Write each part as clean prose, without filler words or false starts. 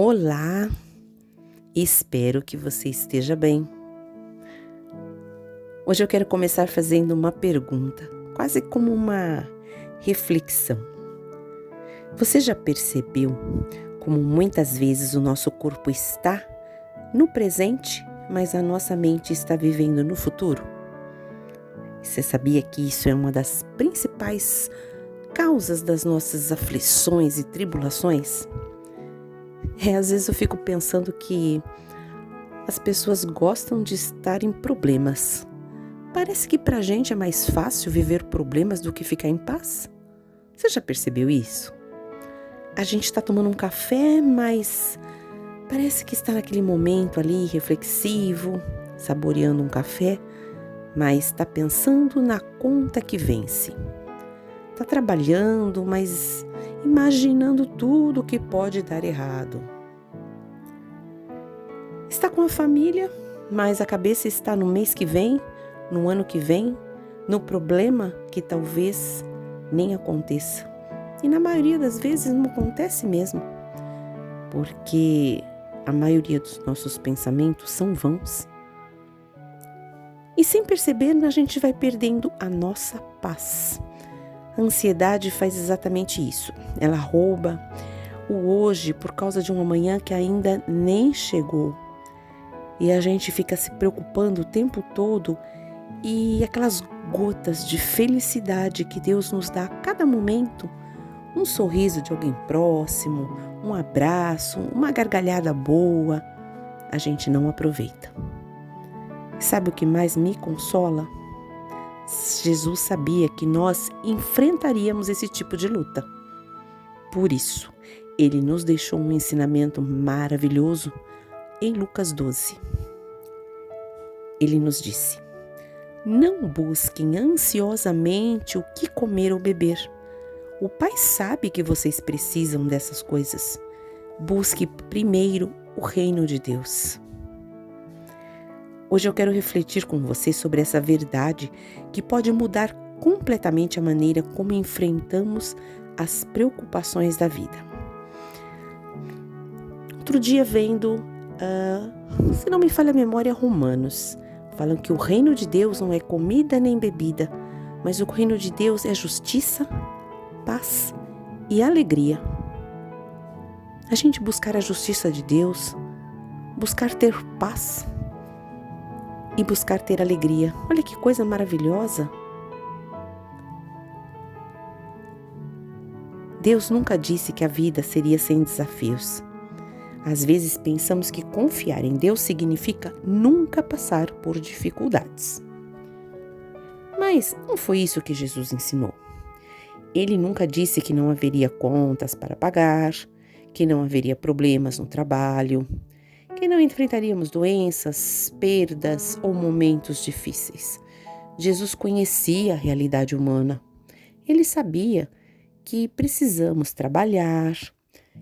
Olá, espero que você esteja bem. Hoje eu quero começar fazendo uma pergunta, quase como uma reflexão. Você já percebeu como muitas vezes o nosso corpo está no presente, mas a nossa mente está vivendo no futuro? Você sabia que isso é uma das principais causas das nossas aflições e tribulações? Às vezes eu fico pensando que as pessoas gostam de estar em problemas. Parece que pra gente é mais fácil viver problemas do que ficar em paz. Você já percebeu isso? A gente está tomando um café, mas parece que está naquele momento ali reflexivo, saboreando um café, mas está pensando na conta que vence. Está trabalhando, mas imaginando tudo que pode dar errado. Está com a família, mas a cabeça está no mês que vem, no ano que vem, no problema que talvez nem aconteça. E na maioria das vezes não acontece mesmo, porque a maioria dos nossos pensamentos são vãos. E sem perceber, a gente vai perdendo a nossa paz. A ansiedade faz exatamente isso. Ela rouba o hoje por causa de um amanhã que ainda nem chegou. E a gente fica se preocupando o tempo todo e aquelas gotas de felicidade que Deus nos dá a cada momento, um sorriso de alguém próximo, um abraço, uma gargalhada boa, a gente não aproveita. Sabe o que mais me consola? Jesus sabia que nós enfrentaríamos esse tipo de luta. Por isso, ele nos deixou um ensinamento maravilhoso em Lucas 12. Ele nos disse: não busquem ansiosamente o que comer ou beber. O Pai sabe que vocês precisam dessas coisas. Busque primeiro o reino de Deus. Hoje eu quero refletir com você sobre essa verdade que pode mudar completamente a maneira como enfrentamos as preocupações da vida. Outro dia vendo, se não me falha a memória, Romanos, falam que o reino de Deus não é comida nem bebida, mas o reino de Deus é justiça, paz e alegria. A gente buscar a justiça de Deus, buscar ter paz e buscar ter alegria. Olha que coisa maravilhosa. Deus nunca disse que a vida seria sem desafios. Às vezes pensamos que confiar em Deus significa nunca passar por dificuldades. Mas não foi isso que Jesus ensinou. Ele nunca disse que não haveria contas para pagar, que não haveria problemas no trabalho, que não enfrentaríamos doenças, perdas ou momentos difíceis. Jesus conhecia a realidade humana. Ele sabia que precisamos trabalhar,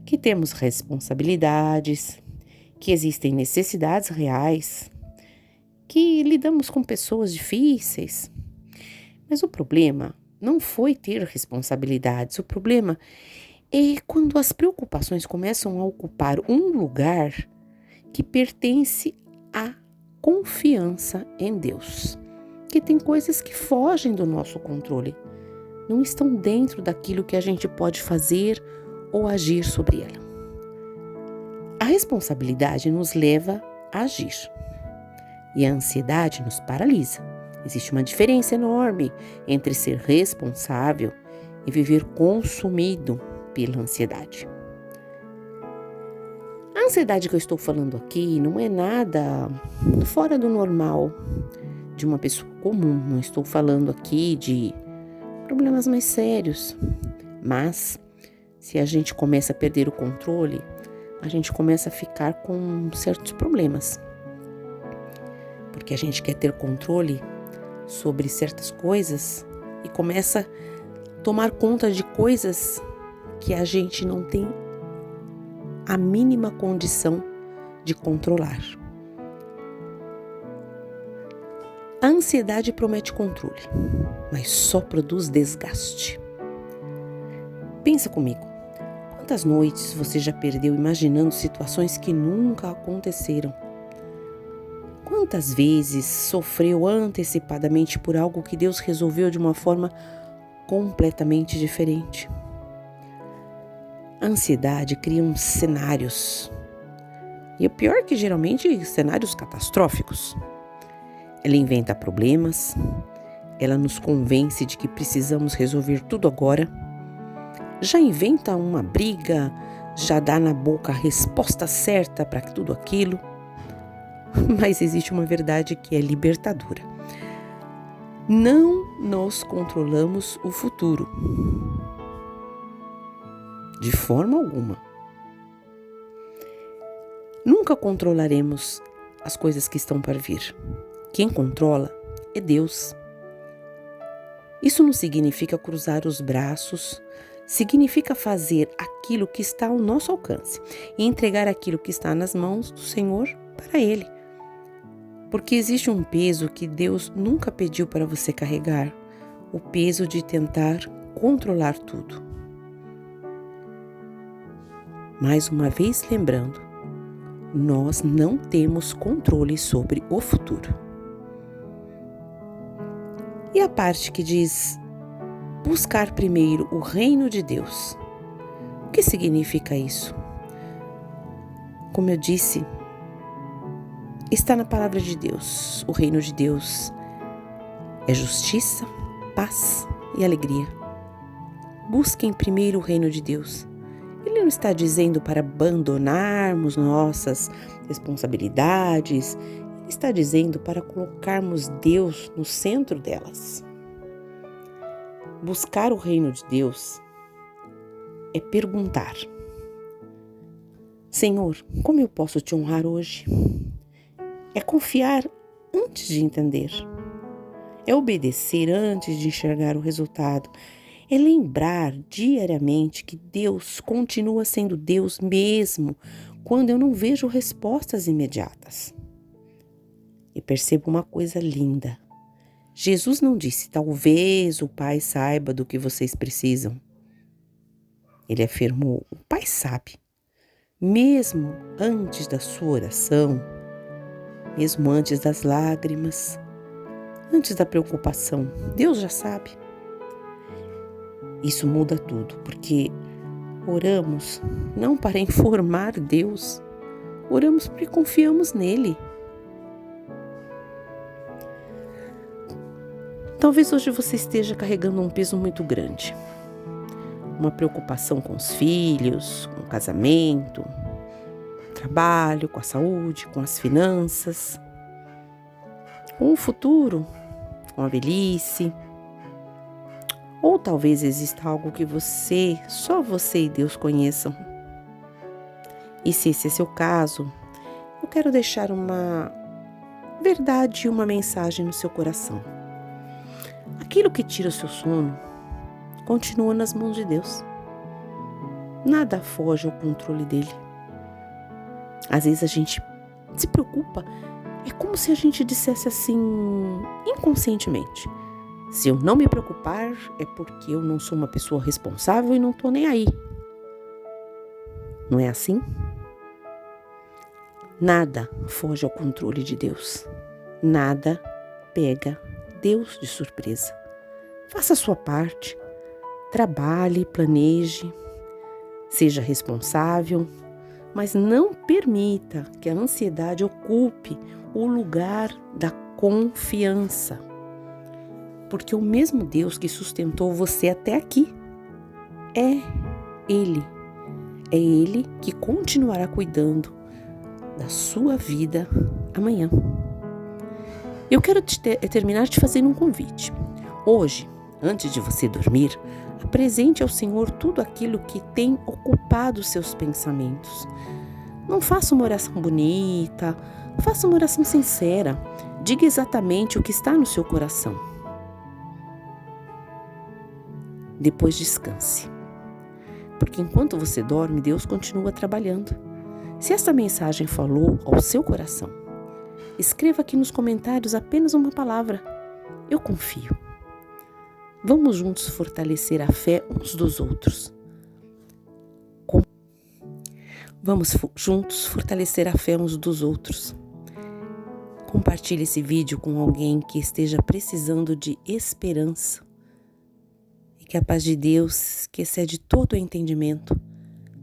que temos responsabilidades, que existem necessidades reais, que lidamos com pessoas difíceis. Mas o problema não foi ter responsabilidades. O problema é quando as preocupações começam a ocupar um lugar que pertence à confiança em Deus. Que tem coisas que fogem do nosso controle, não estão dentro daquilo que a gente pode fazer ou agir sobre ela. A responsabilidade nos leva a agir e a ansiedade nos paralisa. Existe uma diferença enorme entre ser responsável e viver consumido pela ansiedade. A ansiedade que eu estou falando aqui não é nada fora do normal de uma pessoa comum. Não estou falando aqui de problemas mais sérios. Mas, se a gente começa a perder o controle, a gente começa a ficar com certos problemas. Porque a gente quer ter controle sobre certas coisas e começa a tomar conta de coisas que a gente não tem a mínima condição de controlar. A ansiedade promete controle, mas só produz desgaste. Pensa comigo, Quantas noites você já perdeu imaginando situações que nunca aconteceram? Quantas vezes sofreu antecipadamente por algo que Deus resolveu de uma forma completamente diferente? A ansiedade cria uns cenários. E o pior é que geralmente cenários catastróficos. Ela inventa problemas, ela nos convence de que precisamos resolver tudo agora, já inventa uma briga, já dá na boca a resposta certa para tudo aquilo. Mas existe uma verdade que é libertadora. Não nós controlamos o futuro. De forma alguma. Nunca controlaremos as coisas que estão para vir. Quem controla é Deus. Isso não significa cruzar os braços, significa fazer aquilo que está ao nosso alcance e entregar aquilo que está nas mãos do Senhor para Ele. Porque existe um peso que Deus nunca pediu para você carregar, o peso de tentar controlar tudo. Mais uma vez lembrando, nós não temos controle sobre o futuro. E a parte que diz buscar primeiro o reino de Deus. O que significa isso? Como eu disse, está na palavra de Deus. O reino de Deus é justiça, paz e alegria. Busquem primeiro o reino de Deus. Ele não está dizendo para abandonarmos nossas responsabilidades. Ele está dizendo para colocarmos Deus no centro delas. Buscar o reino de Deus é perguntar: Senhor, como eu posso te honrar hoje? É confiar antes de entender. É obedecer antes de enxergar o resultado. É lembrar diariamente que Deus continua sendo Deus mesmo quando eu não vejo respostas imediatas. E percebo uma coisa linda. Jesus não disse, talvez o Pai saiba do que vocês precisam. Ele afirmou, o Pai sabe. Mesmo antes da sua oração, mesmo antes das lágrimas, antes da preocupação, Deus já sabe. Isso muda tudo, porque oramos não para informar Deus, oramos porque confiamos nele. Talvez hoje você esteja carregando um peso muito grande. Uma preocupação com os filhos, com o casamento, trabalho, com a saúde, com as finanças, com o futuro, com a velhice. Ou talvez exista algo que só você e Deus conheçam. E se esse é seu caso, eu quero deixar uma verdade e uma mensagem no seu coração. Aquilo que tira o seu sono continua nas mãos de Deus. Nada foge ao controle dele. Às vezes a gente se preocupa, é como se a gente dissesse assim, inconscientemente: se eu não me preocupar, é porque eu não sou uma pessoa responsável e não estou nem aí. Não é assim? Nada foge ao controle de Deus. Nada pega Deus de surpresa. Faça a sua parte. Trabalhe, planeje. Seja responsável. Mas não permita que a ansiedade ocupe o lugar da confiança. Porque o mesmo Deus que sustentou você até aqui é Ele. É Ele que continuará cuidando da sua vida amanhã. Eu quero terminar te fazendo um convite. Hoje, antes de você dormir, apresente ao Senhor tudo aquilo que tem ocupado seus pensamentos. Não faça uma oração bonita, faça uma oração sincera. Diga exatamente o que está no seu coração. Depois descanse. Porque enquanto você dorme, Deus continua trabalhando. Se esta mensagem falou ao seu coração, escreva aqui nos comentários apenas uma palavra: eu confio. Vamos juntos fortalecer a fé uns dos outros. Vamos juntos fortalecer a fé uns dos outros. Compartilhe esse vídeo com alguém que esteja precisando de esperança. E que a paz de Deus, que excede todo o entendimento,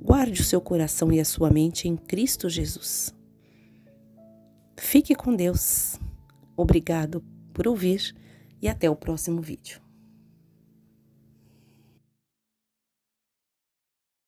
guarde o seu coração e a sua mente em Cristo Jesus. Fique com Deus. Obrigado por ouvir e até o próximo vídeo.